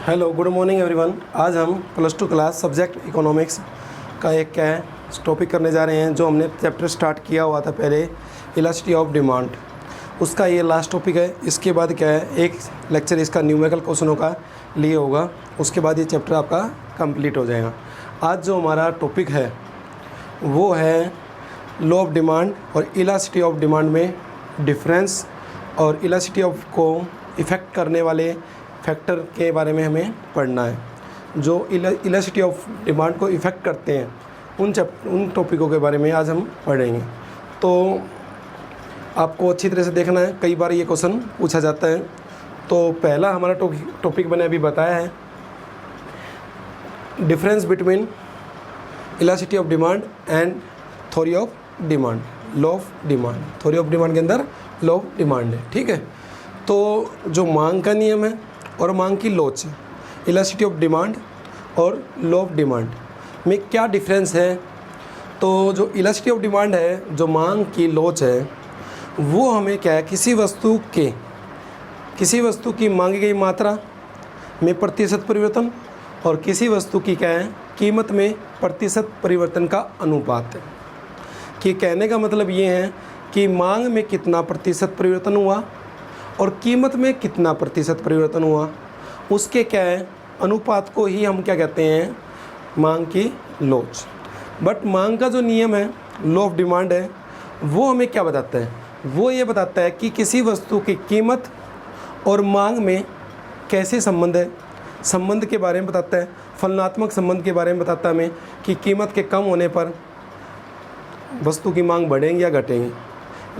Hello, good morning everyone. आज हम plus two class subject economics का एक टॉपिक करने जा रहे हैं जो हमने चैप्टर स्टार्ट किया हुआ था पहले, इलास्टिसिटी ऑफ डिमांड। उसका ये लास्ट टॉपिक है। इसके बाद क्या है, एक लेक्चर इसका न्यूमेरिकल क्वेश्चनों का लिए होगा, उसके बाद ये चैप्टर आपका कंप्लीट हो जाएगा। आज जो हमारा टॉपिक है वो है लॉ ऑफ डिमांड और इलास्टिसिटी ऑफ डिमांड में डिफरेंस, और इलास्टिसिटी ऑफ को इफ़ेक्ट करने वाले फैक्टर के बारे में हमें पढ़ना है। जो इलास्टिसिटी ऑफ डिमांड को इफ़ेक्ट करते हैं उन टॉपिकों के बारे में आज हम पढ़ेंगे। तो आपको अच्छी तरह से देखना है, कई बार ये क्वेश्चन पूछा जाता है। तो पहला हमारा टॉपिक मैंने अभी बताया है, difference between elasticity of demand and theory of demand, law of demand. Theory of demand के अंदर लॉ ऑफ डिमांड है, ठीक है। तो जो मांग का नियम है और मांग की लोच है, इलास्टिसिटी ऑफ डिमांड और लॉ ऑफ डिमांड में क्या डिफरेंस है। तो जो इलास्टिसिटी ऑफ डिमांड है, जो मांग की लोच है, वो हमें क्या है, किसी वस्तु की मांगी गई मात्रा में प्रतिशत परिवर्तन और किसी वस्तु की क्या है, कीमत में प्रतिशत परिवर्तन का अनुपात है। कि कहने का मतलब ये है कि मांग में कितना प्रतिशत परिवर्तन हुआ और कीमत में कितना प्रतिशत परिवर्तन हुआ, उसके क्या है, अनुपात को ही हम क्या कहते हैं, मांग की लोच। बट मांग का जो नियम है, लॉ ऑफ डिमांड है, वो हमें क्या बताता है, वो ये बताता है कि किसी वस्तु की कीमत और मांग में कैसे संबंध है, संबंध के बारे में बताता है। फलनात्मक संबंध के बारे में बताता है हमें कि कीमत के कम होने पर वस्तु की मांग बढ़ेंगी या घटेंगी,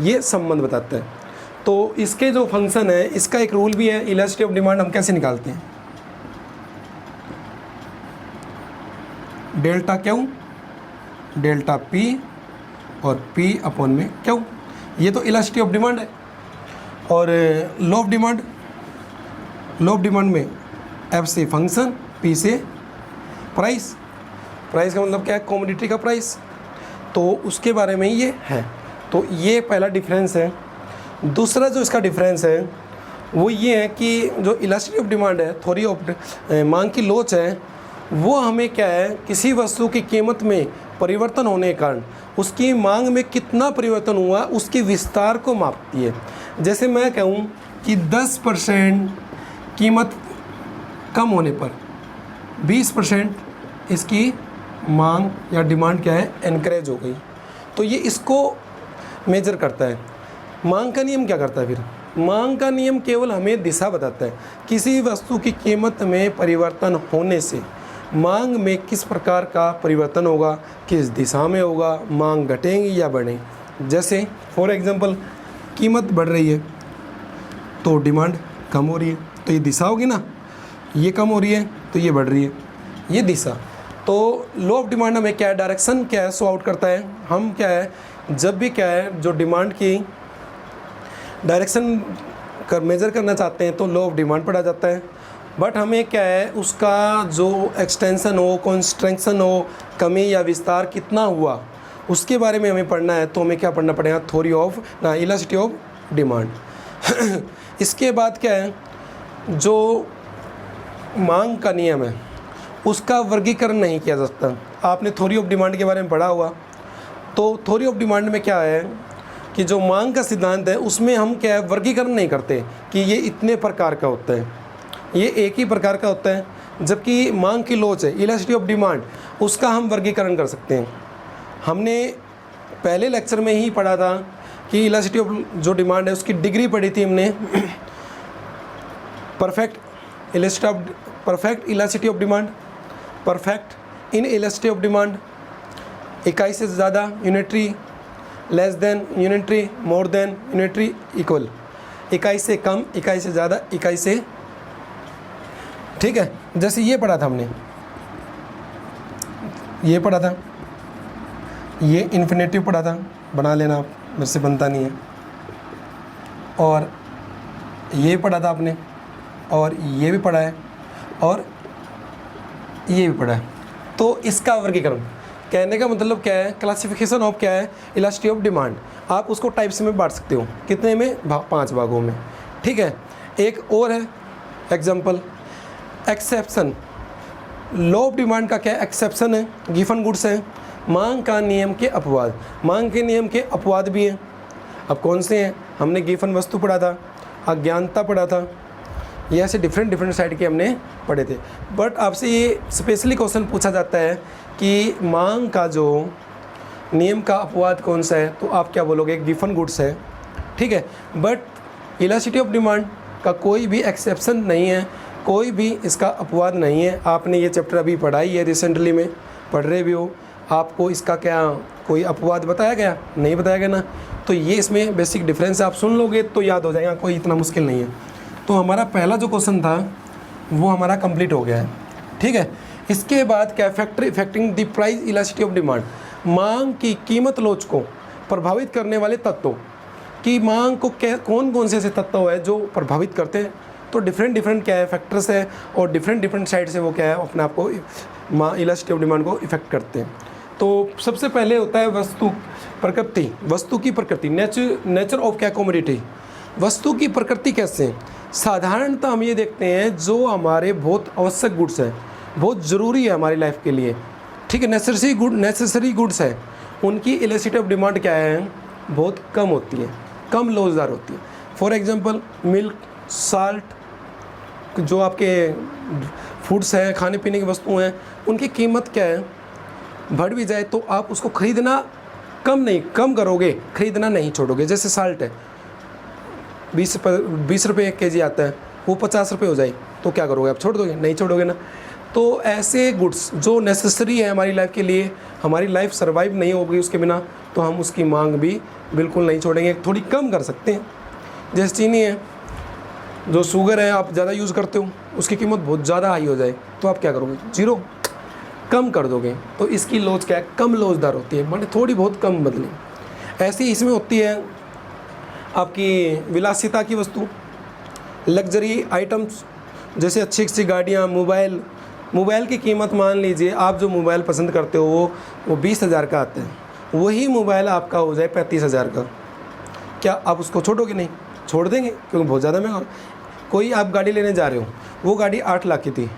ये संबंध बताता है। तो इसके जो फंक्शन है, इसका एक रूल भी है, इलास्टिसिटी ऑफ डिमांड हम कैसे निकालते हैं, डेल्टा क्यू डेल्टा पी और पी अपॉन में क्यू, ये तो इलास्टिसिटी ऑफ डिमांड है। और लॉ ऑफ डिमांड में एफ से फंक्शन, पी से प्राइस का मतलब क्या है, कमोडिटी का प्राइस। तो उसके बारे में ये है। तो ये पहला डिफरेंस है। दूसरा जो इसका डिफरेंस है वो ये है कि जो इलास्टिसिटी ऑफ डिमांड है, थ्योरी ऑफ मांग की लोच है, वो हमें क्या है, किसी वस्तु की कीमत में परिवर्तन होने के कारण उसकी मांग में कितना परिवर्तन हुआ, उसके विस्तार को मापती है। जैसे मैं कहूँ कि 10% कीमत कम होने पर 20% इसकी मांग या डिमांड क्या है, एनकरेज हो गई। तो ये इसको मेजर करता है। मांग का नियम क्या करता है फिर, मांग का नियम केवल हमें दिशा बताता है। किसी वस्तु की कीमत में परिवर्तन होने से मांग में किस प्रकार का परिवर्तन होगा, किस दिशा में होगा, मांग घटेंगी या बढ़ेंगी। जैसे फॉर एग्जांपल, कीमत बढ़ रही है तो डिमांड कम हो रही है, तो ये दिशा होगी ना, ये कम हो रही है तो ये बढ़ रही है, ये दिशा। तो लॉ ऑफ डिमांड हमें क्या है, डायरेक्शन क्या है, सो आउट करता है। हम क्या है, जब भी क्या है, जो डिमांड की डायरेक्शन मेजर करना चाहते हैं तो लॉ ऑफ डिमांड पढ़ा जाता है। बट हमें क्या है, उसका जो एक्सटेंशन हो, कॉन्स्ट्रक्शन हो, कमी या विस्तार कितना हुआ, उसके बारे में हमें पढ़ना है। तो हमें क्या पढ़ना पड़ेगा, theory of elasticity of demand. इसके बाद क्या है, जो मांग का नियम है उसका वर्गीकरण नहीं किया जा सकता। आपने थ्योरी ऑफ डिमांड के बारे में पढ़ा हुआ। तो थ्योरी ऑफ डिमांड में क्या है कि जो मांग का सिद्धांत है उसमें हम क्या है, वर्गीकरण नहीं करते कि ये इतने प्रकार का होता है, ये एक ही प्रकार का होता है। जबकि मांग की लोच है, इलास्टिसिटी ऑफ डिमांड, उसका हम वर्गीकरण कर सकते हैं। हमने पहले लेक्चर में ही पढ़ा था कि इलास्टिसिटी ऑफ जो डिमांड है उसकी डिग्री पढ़ी थी हमने, perfect elasticity of demand, perfect in elasticity of demand, इकाई से ज़्यादा unitary, less than unitary, more than unitary, equal, इकाई से कम, इकाई से ज़्यादा, इकाई से, ठीक है। जैसे ये पढ़ा था हमने, ये पढ़ा था, ये इन्फिनेटिव पढ़ा था, बना लेना आप, मेरे से बनता नहीं है। और ये पढ़ा था आपने, और ये भी पढ़ा है, और ये भी पढ़ा है। तो इसका वर्गीकरण, कहने का मतलब क्या है, क्लासिफिकेशन ऑफ क्या है, इलास्टिसिटी ऑफ डिमांड। आप उसको टाइप्स में बांट सकते हो, कितने में, 5 भागों में, ठीक है। एक और है example, exception, law of demand का क्या एक्सेप्शन है, गिवन गुड्स है। मांग का नियम के अपवाद, मांग के नियम के अपवाद भी हैं। अब कौन से हैं? हमने गिवन वस्तु पढ़ा था, अज्ञानता पढ़ा था, ये ऐसे डिफरेंट साइड के हमने पढ़े थे। बट आपसे ये स्पेशली क्वेश्चन पूछा जाता है कि मांग का जो नियम का अपवाद कौन सा है, तो आप क्या बोलोगे? गिवन गुड्स है, ठीक है। बट इलास्टिसिटी ऑफ डिमांड का कोई भी एक्सेप्शन नहीं है, कोई भी इसका अपवाद नहीं है। आपने ये चैप्टर अभी पढ़ा ही है, रिसेंटली में पढ़ रहे भी हो। आपको इसका क्या कोई अपवाद बताया गया? नहीं बताया गया ना। तो ये इसमें बेसिक डिफरेंस आप सुन लोगे तो याद हो जाएगा, कोई इतना मुश्किल नहीं है। तो हमारा पहला जो क्वेश्चन था वो हमारा कंप्लीट हो गया है, ठीक है। इसके बाद क्या? Factor affecting the price elasticity of demand, मांग की कीमत लोच को प्रभावित करने वाले तत्वों की मांग को कौन कौन से ऐसे तत्व है जो प्रभावित करते हैं? तो डिफरेंट क्या है फैक्टर्स है, और डिफरेंट साइड से वो क्या है अपने आप को इलास्टिसिटी ऑफ डिमांड को इफेक्ट करते हैं। तो सबसे पहले होता है वस्तु प्रकृति, वस्तु की प्रकृति, नेचर ऑफ क्या? कमोडिटी। वस्तु की प्रकृति कैसे? साधारणतः हम ये देखते हैं जो हमारे बहुत आवश्यक गुड्स हैं, बहुत ज़रूरी है हमारी लाइफ के लिए, ठीक है, नेसेसरी गुड्स है, उनकी इलास्टिसिटी ऑफ डिमांड क्या है? बहुत कम होती है, कम लोचदार होती है। फॉर एग्जांपल मिल्क, साल्ट, जो आपके फूड्स हैं, खाने पीने की वस्तुएं हैं, उनकी कीमत क्या है? बढ़ भी जाए तो आप उसको ख़रीदना कम करोगे, ख़रीदना नहीं छोड़ोगे। जैसे साल्ट है, 20 रुपये 1 kg आता है, वो 50 रुपये हो जाए तो क्या करोगे? आप छोड़ दोगे? नहीं छोड़ोगे ना। तो ऐसे गुड्स जो नेसेसरी है हमारी लाइफ के लिए, हमारी लाइफ सर्वाइव नहीं होगी उसके बिना, तो हम उसकी मांग भी बिल्कुल नहीं छोड़ेंगे, थोड़ी कम कर सकते हैं। जैसे चीनी है, जो शुगर है आप ज़्यादा यूज़ करते हो, उसकी कीमत बहुत ज़्यादा हाई हो जाए तो आप क्या करोगे? जीरो, कम कर दोगे। तो इसकी लोच क्या है? कम लोचदार होती है, माने थोड़ी बहुत कम बदले। ऐसी इसमें होती है आपकी विलासिता की वस्तु, लग्जरी आइटम्स, जैसे अच्छी गाड़ियाँ, मोबाइल की कीमत मान लीजिए आप जो मोबाइल पसंद करते हो वो 20,000 का आता है, वही मोबाइल आपका हो जाए 35,000 का, क्या आप उसको छोड़ोगे? नहीं छोड़ देंगे, क्योंकि बहुत ज़्यादा महंगा। कोई आप गाड़ी लेने जा रहे हो, वो गाड़ी 8 लाख की थी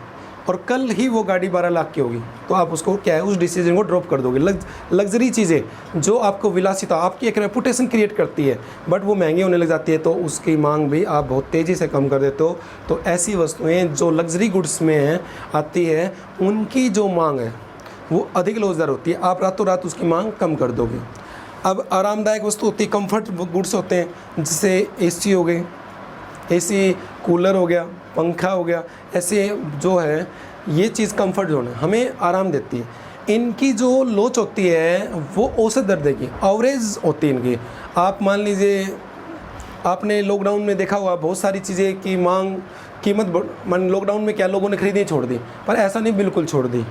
और कल ही वो गाड़ी 12 लाख की होगी, तो आप उसको क्या है, उस डिसीजन को ड्रॉप कर दोगे। लग्जरी चीज़ें जो आपको विलासिता, आपकी एक रेपुटेशन क्रिएट करती है, बट वो महंगी होने लग जाती है, तो उसकी मांग भी आप बहुत तेज़ी से कम कर देते हो। तो ऐसी वस्तुएं जो लग्जरी गुड्स में हैं आती है, उनकी जो मांग है वो अधिक लोचदार होती है, आप रातों रात उसकी मांग कम कर दोगे। अब आरामदायक वस्तु होती है, कम्फर्ट गुड्स होते हैं, जैसे AC हो गए, AC, कूलर हो गया, पंखा हो गया, ऐसे जो है ये चीज़ कंफर्ट जोन है, हमें आराम देती है। इनकी जो लोच होती है वो औसत दर्जे की, एवरेज होती है इनकी। आप मान लीजिए आपने लॉकडाउन में देखा हुआ बहुत सारी चीज़ें की मांग कीमत मान लॉकडाउन में क्या लोगों ने खरीदनी छोड़ दी, पर ऐसा नहीं बिल्कुल छोड़ दी,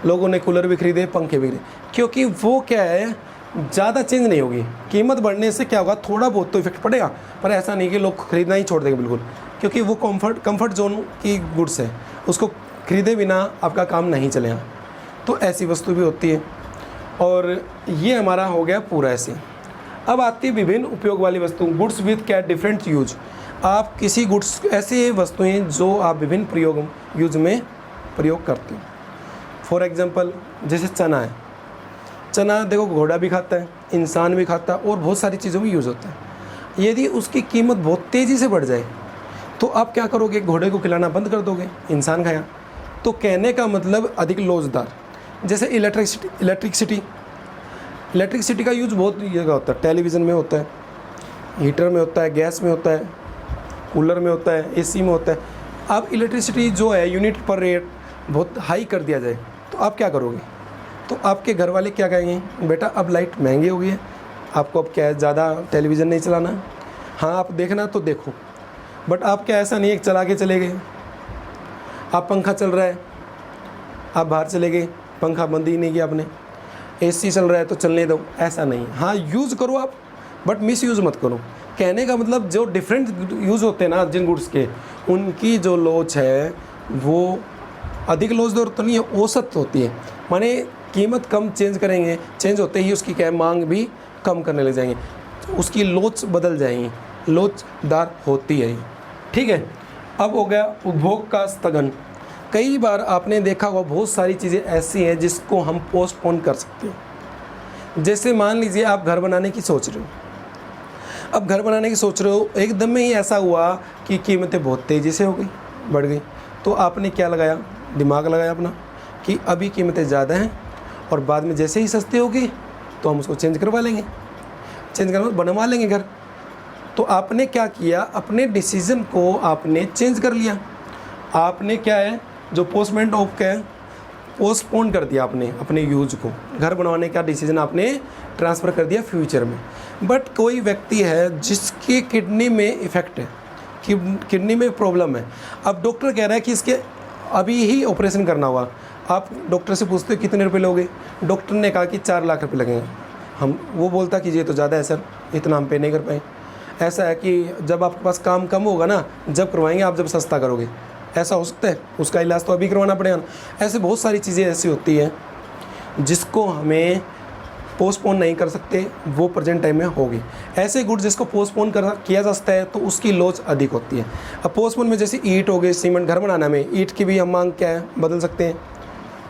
लोगों ने कूलर भी खरीदे, पंखे भी खरीदे, क्योंकि वो क्या है ज़्यादा चेंज नहीं होगी। कीमत बढ़ने से क्या होगा, थोड़ा बहुत तो इफेक्ट पड़ेगा, पर ऐसा नहीं कि लोग खरीदना ही छोड़ देंगे बिल्कुल, क्योंकि वो कंफर्ट जोन की गुड्स है, उसको खरीदे बिना आपका काम नहीं चलेगा। तो ऐसी वस्तु भी होती है, और ये हमारा हो गया पूरा ऐसे। अब आती है विभिन्न उपयोग वाली वस्तु, गुड्स विद क्या डिफरेंट यूज। आप किसी गुड्स, ऐसे वस्तुएं जो आप विभिन्न यूज में प्रयोग करते हो। फॉर एग्जांपल जैसे चना है, चना देखो घोड़ा भी खाता है, इंसान भी खाता है, और बहुत सारी चीज़ों में यूज़ होता है। यदि उसकी कीमत बहुत तेज़ी से बढ़ जाए तो आप क्या करोगे? घोड़े को खिलाना बंद कर दोगे, इंसान खाया। तो कहने का मतलब अधिक लोचदार। जैसे इलेक्ट्रिसिटी का यूज़ बहुत जगह होता है, टेलीविज़न में होता है, हीटर में होता है, गैस में होता है, कूलर में होता है, AC में होता है। अब इलेक्ट्रिसिटी जो है यूनिट पर रेट बहुत हाई कर दिया जाए तो आप क्या करोगे? तो आपके घर वाले क्या कहेंगे? बेटा अब लाइट महंगी हो गई है, आपको अब क्या है ज़्यादा टेलीविज़न नहीं चलाना, हाँ आप देखना तो देखो, बट आप क्या ऐसा नहीं है चला के चले गए, आप पंखा चल रहा है आप बाहर चले गए, पंखा बंद ही नहीं किया आपने, AC चल रहा है तो चलने दो, ऐसा नहीं। हाँ यूज़ करो आप, बट मिस यूज़ मत करो। कहने का मतलब जो डिफरेंट यूज़ होते हैं ना जिन गुड्स के, उनकी जो लोच है वो अधिक लोचदार तो नहीं है, औसत होती है। माने कीमत कम चेंज होते ही उसकी क्या है, मांग भी कम करने लग जाएंगे, उसकी लोच बदल जाएंगी, लोचदार होती है। ठीक है। अब हो गया उपभोग का स्थगन। कई बार आपने देखा होगा बहुत सारी चीज़ें ऐसी हैं जिसको हम पोस्टपोन कर सकते हैं। जैसे मान लीजिए आप घर बनाने की सोच रहे हो, अब घर बनाने की सोच रहे हो, एकदम में ही ऐसा हुआ कि कीमतें बहुत तेज़ी से हो गई, बढ़ गई, तो आपने क्या लगाया, दिमाग लगाया अपना कि अभी कीमतें ज़्यादा हैं और बाद में जैसे ही सस्ती होगी तो हम उसको चेंज करवा लेंगे, चेंज करवा बनवा लेंगे घर। तो आपने क्या किया, अपने डिसीज़न को आपने चेंज कर लिया। आपने क्या है, जो पोस्टपोन ऑफ का है, पोस्टपोन कर दिया आपने अपने यूज को, घर बनवाने का डिसीजन आपने ट्रांसफ़र कर दिया फ्यूचर में। बट कोई व्यक्ति है जिसकी किडनी में इफ़ेक्ट है, कि किडनी में प्रॉब्लम है, अब डॉक्टर कह रहा है कि इसके अभी ही ऑपरेशन करना होगा। आप डॉक्टर से पूछते हो कितने रुपए लोगे, डॉक्टर ने कहा कि 4 लाख रुपए लगेंगे। वो बोलता कि ये तो ज़्यादा है सर, इतना हम पे नहीं कर पाए। ऐसा है कि जब आपके पास काम कम होगा ना, जब करवाएंगे आप, जब सस्ता करोगे, ऐसा हो सकता है। उसका इलाज तो अभी करवाना पड़ेगा ना। ऐसे बहुत सारी चीज़ें ऐसी होती हैं जिसको हमें पोस्टपोन नहीं कर सकते, वो प्रेजेंट टाइम में होगी। ऐसे गुड जिसको पोस्टपोन किया जा सकता है तो उसकी लॉस अधिक होती है। अब पोस्टपोन में जैसे ईंट हो गई, सीमेंट, घर बनाने में ईंट की भी हम मांग क्या है, बदल सकते हैं,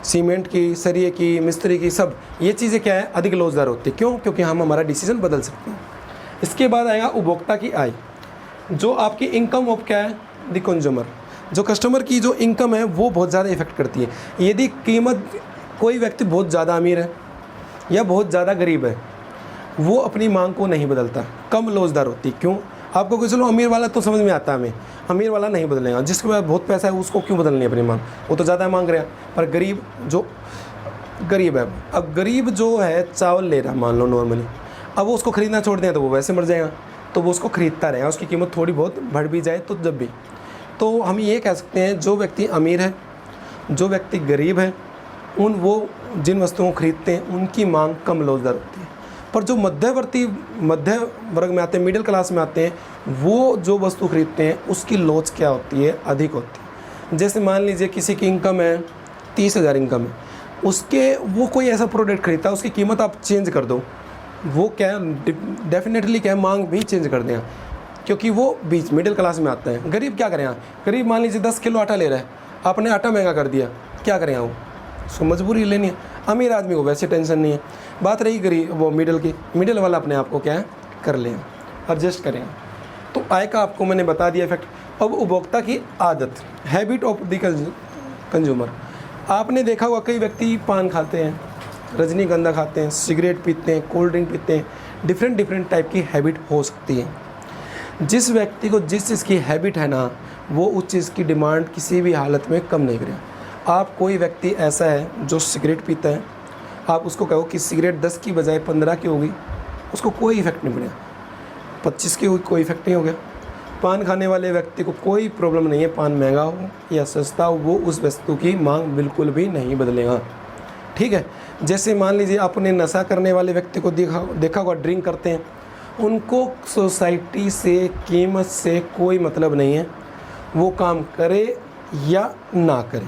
सीमेंट की, सरिये की, मिस्त्री की, सब ये चीज़ें क्या है, अधिक लॉसदार होती है। क्यों? क्योंकि हम हमारा डिसीजन बदल सकते हैं। इसके बाद आएगा उपभोक्ता की आय, जो आपकी इनकम ऑफ क्या है, द कंज्यूमर, जो कस्टमर की जो इनकम है वो बहुत ज़्यादा इफेक्ट करती है। यदि कीमत, कोई व्यक्ति बहुत ज़्यादा अमीर है या बहुत ज़्यादा गरीब है, वो अपनी मांग को नहीं बदलता, कम लॉसदार होती। क्यों? आपको कोई, चलो अमीर वाला तो समझ में आता है हमें, अमीर वाला नहीं बदलेगा, जिसके पास बहुत पैसा है उसको क्यों बदलनी है अपनी मांग, वो तो ज़्यादा मांग रहा है। पर गरीब, जो गरीब है, अब गरीब जो है चावल ले रहा मान लो नॉर्मली, अब वो उसको ख़रीदना छोड़ दें तो वो वैसे मर जाएगा, तो वो उसको ख़रीदता रहेगा, उसकी कीमत थोड़ी बहुत बढ़ भी जाए तो जब भी। तो हम ये कह सकते हैं जो व्यक्ति अमीर है, जो व्यक्ति गरीब है, वो जिन वस्तुओं को खरीदते हैं उनकी मांग कम लॉसदार होती है। पर जो मध्य वर्ग में आते हैं, मिडिल क्लास में आते हैं, वो जो वस्तु खरीदते हैं उसकी लॉस क्या होती है, अधिक होती है। जैसे मान लीजिए किसी की इनकम है 30,000 इनकम है, उसके वो कोई ऐसा प्रोडक्ट खरीदता है, उसकी कीमत आप चेंज कर दो, वो क्या डेफिनेटली क्या मांग भी चेंज कर दें, क्योंकि वो बीच मिडिल क्लास में आता है। गरीब क्या करें, गरीब मान लीजिए 10 किलो आटा ले रहा है, आपने आटा महंगा कर दिया, क्या करें वो, उसको मजबूरी लेनी है। अमीर आदमी को वैसे टेंशन नहीं है। बात रही गरीब, वो मिडिल की, मिडिल वाला अपने आप को क्या है, कर लें, एडजस्ट करें। तो आय का आपको मैंने बता दिया इफेक्ट। अब उपभोक्ता की आदत, हैबिट ऑफ द कंज्यूमर। आपने देखा होगा कई व्यक्ति पान खाते हैं, रजनीगंधा खाते हैं, सिगरेट पीते हैं, कोल्ड ड्रिंक पीते हैं, डिफरेंट टाइप की हैबिट हो सकती है। जिस व्यक्ति को जिस चीज़ की हैबिट है ना, वो उस चीज़ की डिमांड किसी भी हालत में कम नहीं करें। आप, कोई व्यक्ति ऐसा है जो सिगरेट पीता है, आप उसको कहो कि सिगरेट 10 की बजाय 15 की होगी, उसको कोई इफेक्ट नहीं पड़ेगा। 25 की होगी, कोई इफेक्ट नहीं हो गया। पान खाने वाले व्यक्ति को कोई प्रॉब्लम नहीं है, पान महंगा हो या सस्ता हो, वो उस वस्तु की मांग बिल्कुल भी नहीं बदलेगा। ठीक है। जैसे मान लीजिए आपने नशा करने वाले व्यक्ति को देखा होगा, ड्रिंक करते हैं, उनको सोसाइटी से, कीमत से कोई मतलब नहीं है, वो काम करे या ना करे,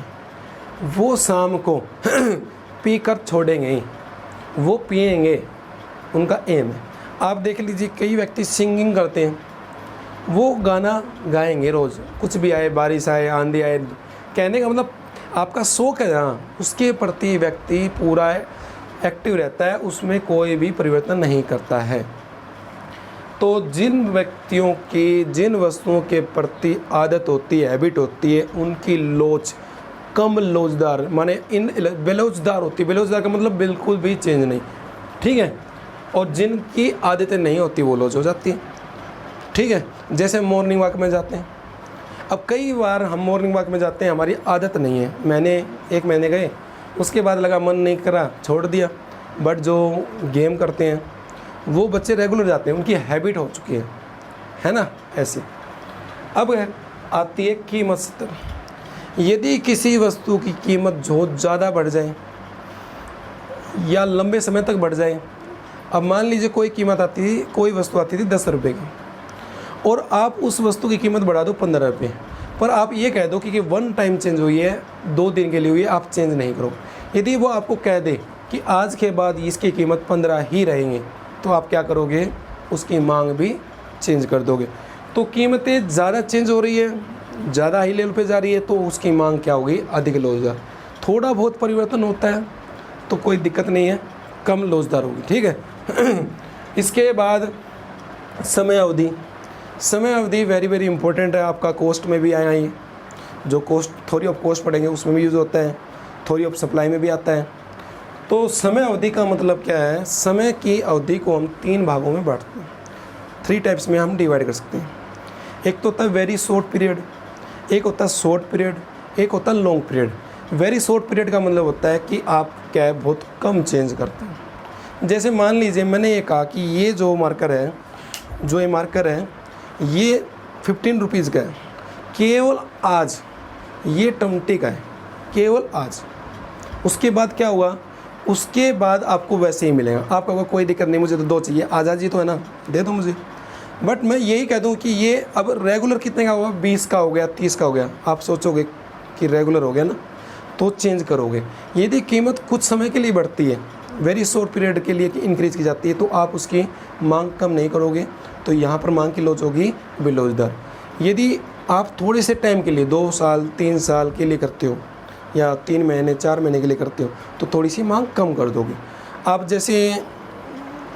वो शाम को पीकर छोड़ेंगे ही, वो पिएंगे, उनका एम है। आप देख लीजिए कई व्यक्ति सिंगिंग करते हैं, वो गाना गाएंगे रोज़, कुछ भी आए, बारिश आए, आंधी आए, कहने का मतलब आपका शौक है ना, उसके प्रति व्यक्ति पूरा एक्टिव रहता है, उसमें कोई भी परिवर्तन नहीं करता है। तो जिन व्यक्तियों की जिन वस्तुओं के प्रति आदत होती है, हैबिट होती है, उनकी लोच कम लॉसदार, माने इन बेलौजदार होती है। बेलौजदार का मतलब बिल्कुल भी चेंज नहीं, ठीक है। और जिनकी आदतें नहीं होती वो लॉस हो जाती है, ठीक है। जैसे मॉर्निंग वॉक में जाते हैं, अब कई बार हम मॉर्निंग वॉक में जाते हैं, हमारी आदत नहीं है, मैंने 1 महीने गए, उसके बाद लगा मन नहीं करा, छोड़ दिया। बट जो गेम करते हैं वो बच्चे रेगुलर जाते हैं, उनकी हैबिट हो चुकी है ना। ऐसे अब आती है कीमत स्तर। यदि किसी वस्तु की कीमत बहुत ज़्यादा बढ़ जाए या लंबे समय तक बढ़ जाए, अब मान लीजिए कोई कीमत आती थी, कोई वस्तु आती थी 10 रुपये की, और आप उस वस्तु की कीमत बढ़ा दो 15 रुपये, पर आप ये कह दो कि 1 टाइम चेंज हुई है, 2 दिन के लिए हुई है, आप चेंज नहीं करो। यदि वो आपको कह दे कि आज के बाद इसकी कीमत 15 ही रहेंगे, तो आप क्या करोगे, उसकी मांग भी चेंज कर दोगे। तो कीमतें ज़्यादा चेंज हो रही है ज़्यादा हाई लेवल पे जा रही है तो उसकी मांग क्या होगी, अधिक लोचदार। थोड़ा बहुत परिवर्तन होता है तो कोई दिक्कत नहीं है, कम लोचदार होगी, ठीक है। इसके बाद समय अवधि। समय अवधि वेरी वेरी इंपॉर्टेंट है, आपका कोस्ट में भी आया ये, जो कोस्ट थ्योरी ऑफ कोस्ट पढ़ेंगे उसमें भी यूज़ होता है, थ्योरी ऑफ सप्लाई में भी आता है। तो समय अवधि का मतलब क्या है, समय की अवधि को हम 3 भागों में बांटते हैं, 3 टाइप्स में हम डिवाइड कर सकते हैं। एक तो होता है वेरी शॉर्ट पीरियड, एक होता है शॉर्ट पीरियड, एक होता है long period. Very short period का मतलब होता है कि आप क्या है, बहुत कम चेंज करते हैं। जैसे मान लीजिए मैंने ये कहा कि ये जो मार्कर है, जो ये मार्कर है ये 15 रुपीज़ का है, केवल आज ये 20 का है, केवल आज। उसके बाद क्या हुआ, उसके बाद आपको वैसे ही मिलेगा। आप कहोगे कोई दिक्कत नहीं, मुझे तो 2 चाहिए, आज ही तो है ना, दे दो मुझे। बट मैं यही कह दूं कि ये अब रेगुलर कितने का होगा, 20 का हो गया, 30 का हो गया। आप सोचोगे कि रेगुलर हो गया ना, तो चेंज करोगे। यदि कीमत कुछ समय के लिए बढ़ती है, वेरी शॉर्ट पीरियड के लिए इंक्रीज की जाती है, तो आप उसकी मांग कम नहीं करोगे, तो यहाँ पर मांग की लोच होगी बेलोचदार। यदि आप थोड़े से टाइम के लिए 2 साल 3 साल के लिए करते हो, या 3 महीने 4 महीने के लिए करते हो, तो थोड़ी सी मांग कम कर दोगे। आप जैसे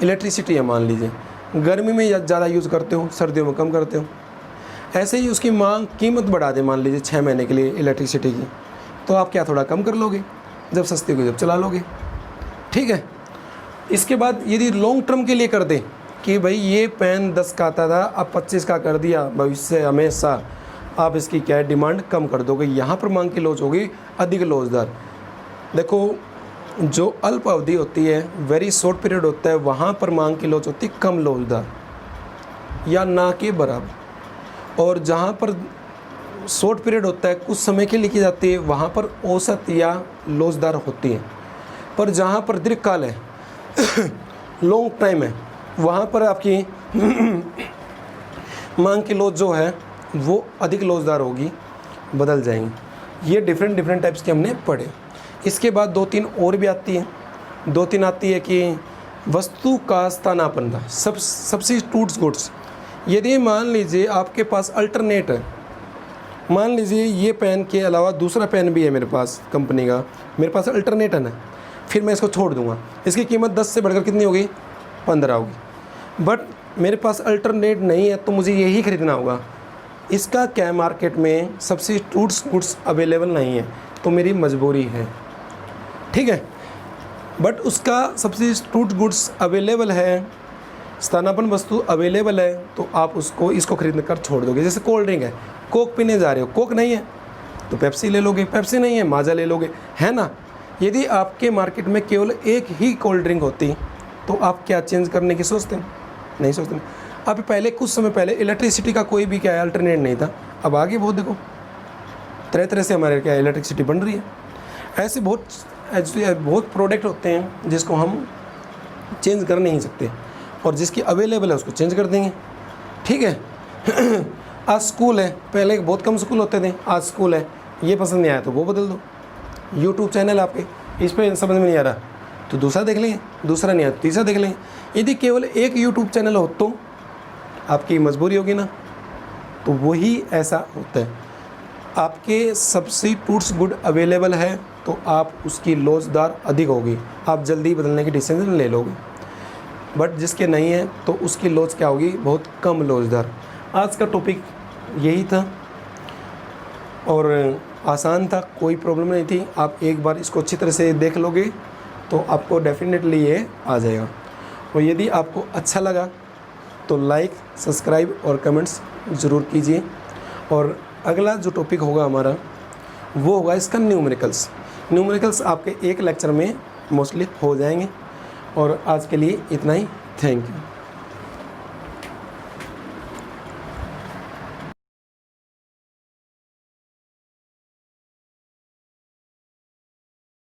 इलेक्ट्रिसिटी है, मान लीजिए गर्मी में ज़्यादा यूज़ करते हो, सर्दियों में कम करते हो, ऐसे ही उसकी मांग कीमत बढ़ा दे मान लीजिए 6 महीने के लिए इलेक्ट्रिसिटी की, तो आप क्या थोड़ा कम कर लोगे, जब सस्ती होगी जब चला लोगे, ठीक है। इसके बाद यदि लॉन्ग टर्म के लिए कर दे कि भाई ये पेन 10 का आता था, अब 25 का कर दिया, भविष्य हमेशा आप इसकी क्या है, डिमांड कम कर दोगे। यहाँ पर मांग की लोच होगी अधिक लोचदार। देखो, जो अल्प अवधि होती है, वेरी शॉर्ट पीरियड होता है, वहाँ पर मांग की लोच होती है कम लोचदार या ना के बराबर। और जहाँ पर शॉर्ट पीरियड होता है, कुछ समय के लिए की जाती है, वहाँ पर औसत या लोचदार होती है। पर जहाँ पर दीर्घकाल है, लॉन्ग टाइम है, वहाँ पर आपकी मांग की लोच जो है वो अधिक लोचदार होगी, बदल जाएंगी। ये डिफरेंट टाइप्स के हमने पढ़े। इसके बाद 2-3 और भी आती है। 2-3 आती है कि वस्तु का स्थानापन्न था, सब्स्टिट्यूट्स गुड्स। यदि मान लीजिए आपके पास अल्टरनेट है, मान लीजिए ये पेन के अलावा दूसरा पेन भी है मेरे पास कंपनी का, मेरे पास अल्टरनेट है ना, फिर मैं इसको छोड़ दूंगा, इसकी कीमत 10 से बढ़कर कितनी होगी, 15 होगी। बट मेरे पास अल्टरनेट नहीं है तो मुझे यही खरीदना होगा। इसका क्या मार्केट में सब्स्टिट्यूट्स गुड्स अवेलेबल नहीं है, तो मेरी मजबूरी है, ठीक है। बट उसका सब्स्टिट्यूट गुड्स अवेलेबल है, स्थानापन्न वस्तु अवेलेबल है, तो आप इसको खरीद कर छोड़ दोगे। जैसे कोल्ड ड्रिंक है, कोक पीने जा रहे हो, कोक नहीं है तो पेप्सी ले लोगे, पेप्सी नहीं है माजा ले लोगे, है ना। यदि आपके मार्केट में केवल एक ही कोल्ड ड्रिंक होती तो आप क्या चेंज करने की सोचते हैं, नहीं सोचते। अब पहले कुछ समय पहले इलेक्ट्रिसिटी का कोई भी क्या है अल्टरनेट नहीं था, अब आगे बहुत देखो तरह तरह से हमारे क्या इलेक्ट्रिसिटी बन रही है। ऐसे बहुत प्रोडक्ट होते हैं जिसको हम चेंज कर नहीं सकते, और जिसकी अवेलेबल है उसको चेंज कर देंगे, ठीक है। आज स्कूल है, पहले बहुत कम स्कूल होते थे, आज स्कूल है, ये पसंद नहीं आया तो वो बदल दो। यूट्यूब चैनल आपके, इस पर समझ में नहीं आ रहा तो दूसरा देख लेंगे, दूसरा नहीं आया तो तीसरा देख लेंगे। यदि केवल एक यूट्यूब चैनल हो तो आपकी मजबूरी होगी ना, तो वही ऐसा होता है। आपके सब्स्टिट्यूट्स गुड अवेलेबल है तो आप उसकी लोचदार अधिक होगी, आप जल्दी बदलने की डिसीजन ले लोगे। बट जिसके नहीं है तो उसकी लोच क्या होगी, बहुत कम लोचदार। आज का टॉपिक यही था और आसान था, कोई प्रॉब्लम नहीं थी। आप एक बार इसको अच्छी तरह से देख लोगे तो आपको डेफिनेटली ये आ जाएगा। और यदि आपको अच्छा लगा तो लाइक, सब्सक्राइब और कमेंट्स ज़रूर कीजिए। और अगला जो टॉपिक होगा हमारा वो होगा इसका न्यूमेरिकल्स आपके एक लेक्चर में मोस्टली हो जाएंगे। और आज के लिए इतना ही, थैंक यू।